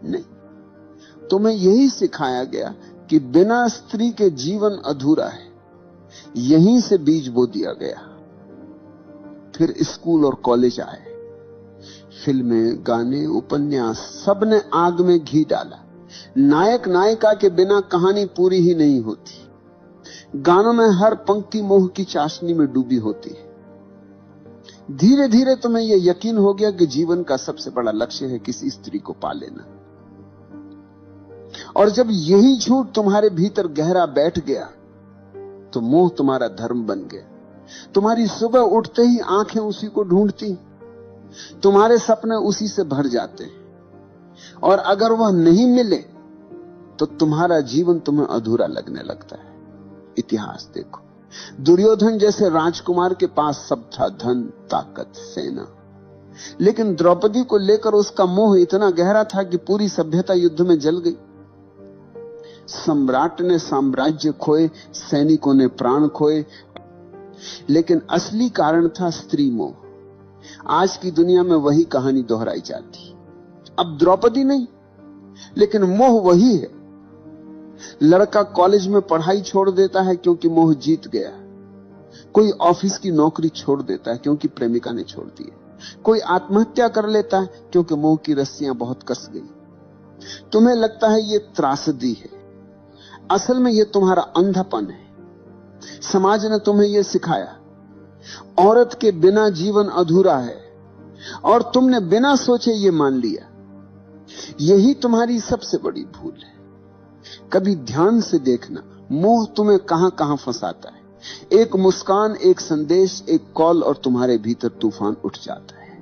नहीं, तुम्हें यही सिखाया गया कि बिना स्त्री के जीवन अधूरा है। यहीं से बीज बो दिया गया। फिर स्कूल और कॉलेज आए, फिल्में, गाने, उपन्यास, सब ने आग में घी डाला। नायक नायिका के बिना कहानी पूरी ही नहीं होती। गानों में हर पंक्ति मोह की चाशनी में डूबी होती है। धीरे धीरे तुम्हें यह यकीन हो गया कि जीवन का सबसे बड़ा लक्ष्य है किसी स्त्री को पा लेना। और जब यही झूठ तुम्हारे भीतर गहरा बैठ गया तो मोह तुम्हारा धर्म बन गया। तुम्हारी सुबह उठते ही आंखें उसी को ढूंढती, तुम्हारे सपने उसी से भर जाते हैं, और अगर वह नहीं मिले तो तुम्हारा जीवन तुम्हें अधूरा लगने लगता है। इतिहास देखो, दुर्योधन जैसे राजकुमार के पास सब था, धन, ताकत, सेना, लेकिन द्रौपदी को लेकर उसका मोह इतना गहरा था कि पूरी सभ्यता युद्ध में जल गई। सम्राट ने साम्राज्य खोए, सैनिकों ने प्राण खोए, लेकिन असली कारण था स्त्री मोह। आज की दुनिया में वही कहानी दोहराई जाती। अब द्रौपदी नहीं, लेकिन मोह वही है। लड़का कॉलेज में पढ़ाई छोड़ देता है क्योंकि मोह जीत गया। कोई ऑफिस की नौकरी छोड़ देता है क्योंकि प्रेमिका ने छोड़ दी है। कोई आत्महत्या कर लेता है क्योंकि मोह की रस्सियां बहुत कस गई। तुम्हें लगता है ये त्रासदी है, असल में ये तुम्हारा अंधापन है। समाज ने तुम्हें यह सिखाया, औरत के बिना जीवन अधूरा है, और तुमने बिना सोचे ये मान लिया। यही तुम्हारी सबसे बड़ी भूल है। कभी ध्यान से देखना, मोह तुम्हें कहां कहां फंसाता है। एक मुस्कान, एक संदेश, एक कॉल, और तुम्हारे भीतर तूफान उठ जाता है।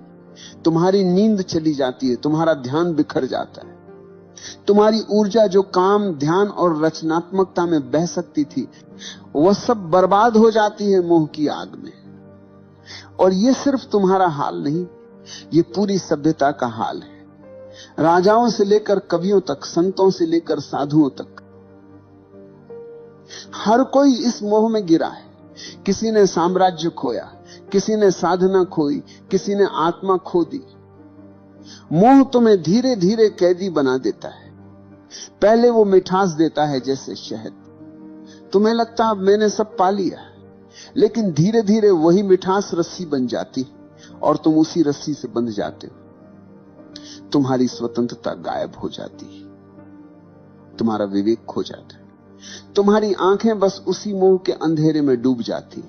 तुम्हारी नींद चली जाती है, तुम्हारा ध्यान बिखर जाता है। तुम्हारी ऊर्जा जो काम, ध्यान और रचनात्मकता में बह सकती थी, वह सब बर्बाद हो जाती है मोह की आग में। और यह सिर्फ तुम्हारा हाल नहीं, यह पूरी सभ्यता का हाल है। राजाओं से लेकर कवियों तक, संतों से लेकर साधुओं तक, हर कोई इस मोह में गिरा है। किसी ने साम्राज्य खोया, किसी ने साधना खोई, किसी ने आत्मा खो दी। मोह तुम्हें धीरे धीरे कैदी बना देता है। पहले वो मिठास देता है जैसे शहद। तुम्हें लगता अब मैंने सब पा लिया, लेकिन धीरे धीरे वही मिठास रस्सी बन जाती और तुम उसी रस्सी से बंध जाते हो। तुम्हारी स्वतंत्रता गायब हो जाती है, तुम्हारा विवेक खो जाता है, तुम्हारी आंखें बस उसी मोह के अंधेरे में डूब जाती।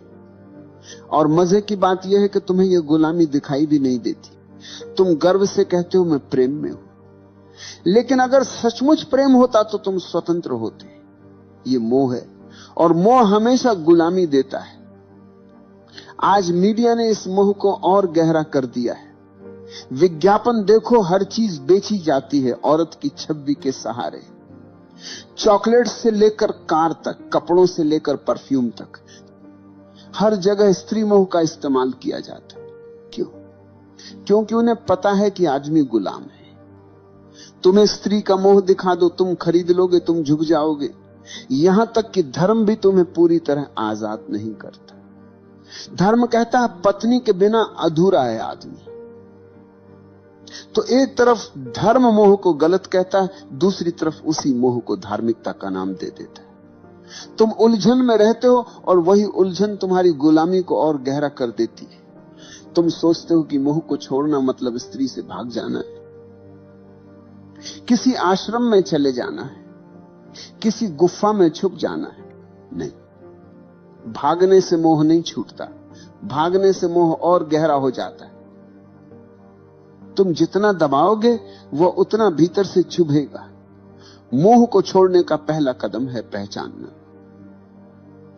और मजे की बात यह है कि तुम्हें यह गुलामी दिखाई भी नहीं देती। तुम गर्व से कहते हो मैं प्रेम में हूं, लेकिन अगर सचमुच प्रेम होता तो तुम स्वतंत्र होते। ये मोह है, और मोह हमेशा गुलामी देता है। आज मीडिया ने इस मोह को और गहरा कर दिया है। विज्ञापन देखो, हर चीज बेची जाती है औरत की छवि के सहारे। चॉकलेट से लेकर कार तक, कपड़ों से लेकर परफ्यूम तक, हर जगह स्त्री मोह का इस्तेमाल किया जाता है। क्यों? क्योंकि उन्हें पता है कि आदमी गुलाम है। तुम्हें स्त्री का मोह दिखा दो, तुम खरीद लोगे, तुम झुक जाओगे। यहां तक कि धर्म भी तुम्हें पूरी तरह आजाद नहीं करता। धर्म कहता है पत्नी के बिना अधूरा है आदमी। तो एक तरफ धर्म मोह को गलत कहता है, दूसरी तरफ उसी मोह को धार्मिकता का नाम दे देता है। तुम उलझन में रहते हो और वही उलझन तुम्हारी गुलामी को और गहरा कर देती है। तुम सोचते हो कि मोह को छोड़ना मतलब स्त्री से भाग जाना है, किसी आश्रम में चले जाना है, किसी गुफा में छुप जाना है। नहीं, भागने से मोह नहीं छूटता, भागने से मोह और गहरा हो जाता है। तुम जितना दबाओगे वह उतना भीतर से चुभेगा। मोह को छोड़ने का पहला कदम है पहचानना।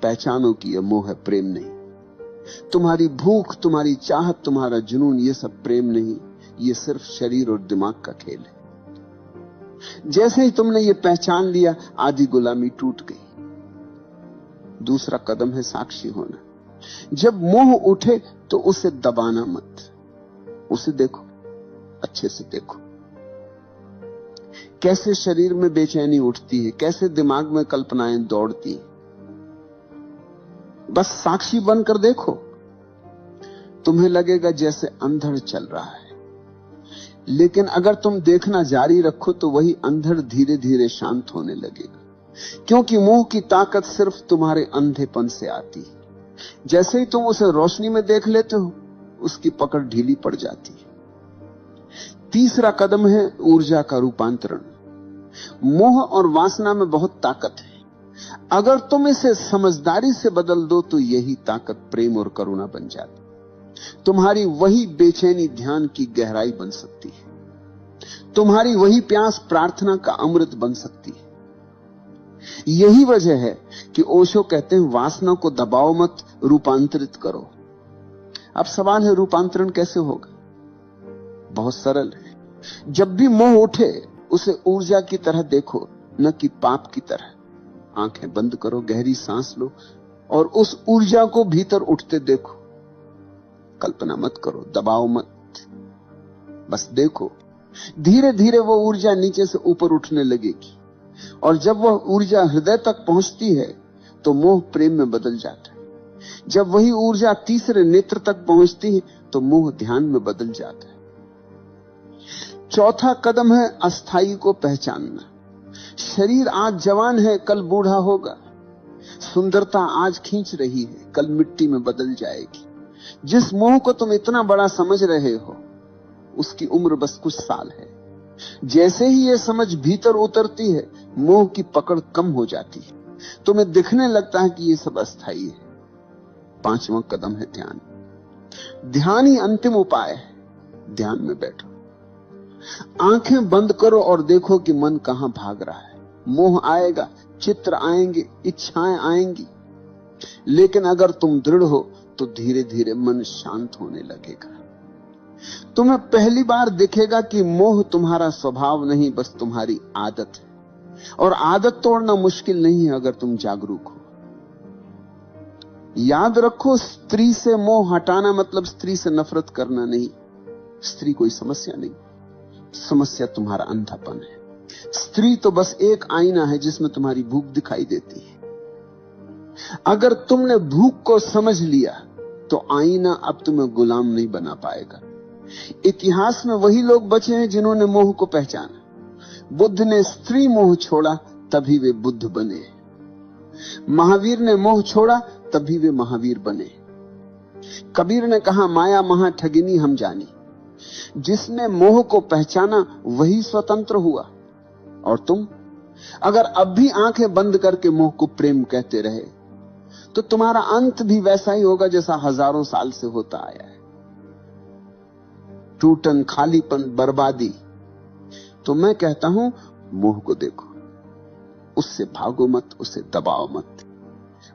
पहचानो कि यह मोह है, प्रेम नहीं। तुम्हारी भूख, तुम्हारी चाहत, तुम्हारा जुनून, यह सब प्रेम नहीं, यह सिर्फ शरीर और दिमाग का खेल है। जैसे ही तुमने ये पहचान लिया, आधी गुलामी टूट गई। दूसरा कदम है साक्षी होना। जब मोह उठे तो उसे दबाना मत, उसे देखो, अच्छे से देखो। कैसे शरीर में बेचैनी उठती है, कैसे दिमाग में कल्पनाएं दौड़ती हैं। बस साक्षी बनकर देखो। तुम्हें लगेगा जैसे अंधड़ चल रहा है, लेकिन अगर तुम देखना जारी रखो तो वही अंधड़ धीरे धीरे शांत होने लगेगा, क्योंकि मोह की ताकत सिर्फ तुम्हारे अंधेपन से आती है। जैसे ही तुम उसे रोशनी में देख लेते हो, उसकी पकड़ ढीली पड़ जाती है। तीसरा कदम है ऊर्जा का रूपांतरण। मोह और वासना में बहुत ताकत है। अगर तुम इसे समझदारी से बदल दो तो यही ताकत प्रेम और करुणा बन जाती। तुम्हारी वही बेचैनी ध्यान की गहराई बन सकती है। तुम्हारी वही प्यास प्रार्थना का अमृत बन सकती है। यही वजह है कि ओशो कहते हैं, वासना को दबाओ मत, रूपांतरित करो। अब सवाल है, रूपांतरण कैसे होगा? बहुत सरल है। जब भी मोह उठे उसे ऊर्जा की तरह देखो, न कि पाप की तरह। आंखें बंद करो, गहरी सांस लो और उस ऊर्जा को भीतर उठते देखो। कल्पना मत करो, दबाओ मत, बस देखो। धीरे धीरे वो ऊर्जा नीचे से ऊपर उठने लगेगी और जब वह ऊर्जा हृदय तक पहुंचती है तो मोह प्रेम में बदल जाता है। जब वही ऊर्जा तीसरे नेत्र तक पहुंचती है तो मोह ध्यान में बदल जाता है। चौथा कदम है अस्थाई को पहचानना। शरीर आज जवान है, कल बूढ़ा होगा। सुंदरता आज खींच रही है, कल मिट्टी में बदल जाएगी। जिस मोह को तुम इतना बड़ा समझ रहे हो, उसकी उम्र बस कुछ साल है। जैसे ही यह समझ भीतर उतरती है, मोह की पकड़ कम हो जाती है। तुम्हें दिखने लगता है कि यह सब अस्थाई है। पांचवा कदम है ध्यान। ध्यान ही अंतिम उपाय है। ध्यान में बैठो, आंखें बंद करो और देखो कि मन कहां भाग रहा है। मोह आएगा, चित्र आएंगे, इच्छाएं आएंगी, लेकिन अगर तुम दृढ़ हो तो धीरे धीरे मन शांत होने लगेगा। तुम्हें पहली बार दिखेगा कि मोह तुम्हारा स्वभाव नहीं, बस तुम्हारी आदत है। और आदत तोड़ना मुश्किल नहीं है अगर तुम जागरूक हो। याद रखो, स्त्री से मोह हटाना मतलब स्त्री से नफरत करना नहीं। स्त्री कोई समस्या नहीं, समस्या तुम्हारा अंधापन है। स्त्री तो बस एक आईना है जिसमें तुम्हारी भूख दिखाई देती है। अगर तुमने भूख को समझ लिया तो आईना अब तुम्हें गुलाम नहीं बना पाएगा। इतिहास में वही लोग बचे हैं जिन्होंने मोह को पहचाना। बुद्ध ने स्त्री मोह छोड़ा, तभी वे बुद्ध बने। महावीर ने मोह छोड़ा, तभी वे महावीर बने। कबीर ने कहा, माया महा ठगिनी हम जानी। जिसने मोह को पहचाना वही स्वतंत्र हुआ। और तुम अगर अब भी आंखें बंद करके मोह को प्रेम कहते रहे तो तुम्हारा अंत भी वैसा ही होगा जैसा हजारों साल से होता आया है। टूटन, खालीपन, बर्बादी। तो मैं कहता हूं, मोह को देखो, उससे भागो मत, उसे दबाओ मत,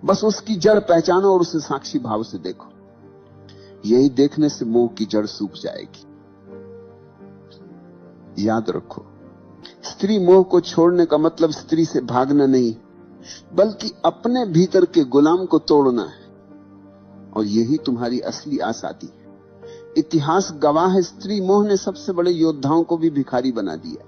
बस उसकी जड़ पहचानो और उसे साक्षी भाव से देखो। यही देखने से मोह की जड़ सूख जाएगी। याद रखो, स्त्री मोह को छोड़ने का मतलब स्त्री से भागना नहीं, बल्कि अपने भीतर के गुलाम को तोड़ना है। और यही तुम्हारी असली आजादी है। इतिहास गवाह है, स्त्री मोह ने सबसे बड़े योद्धाओं को भी भिखारी बना दिया।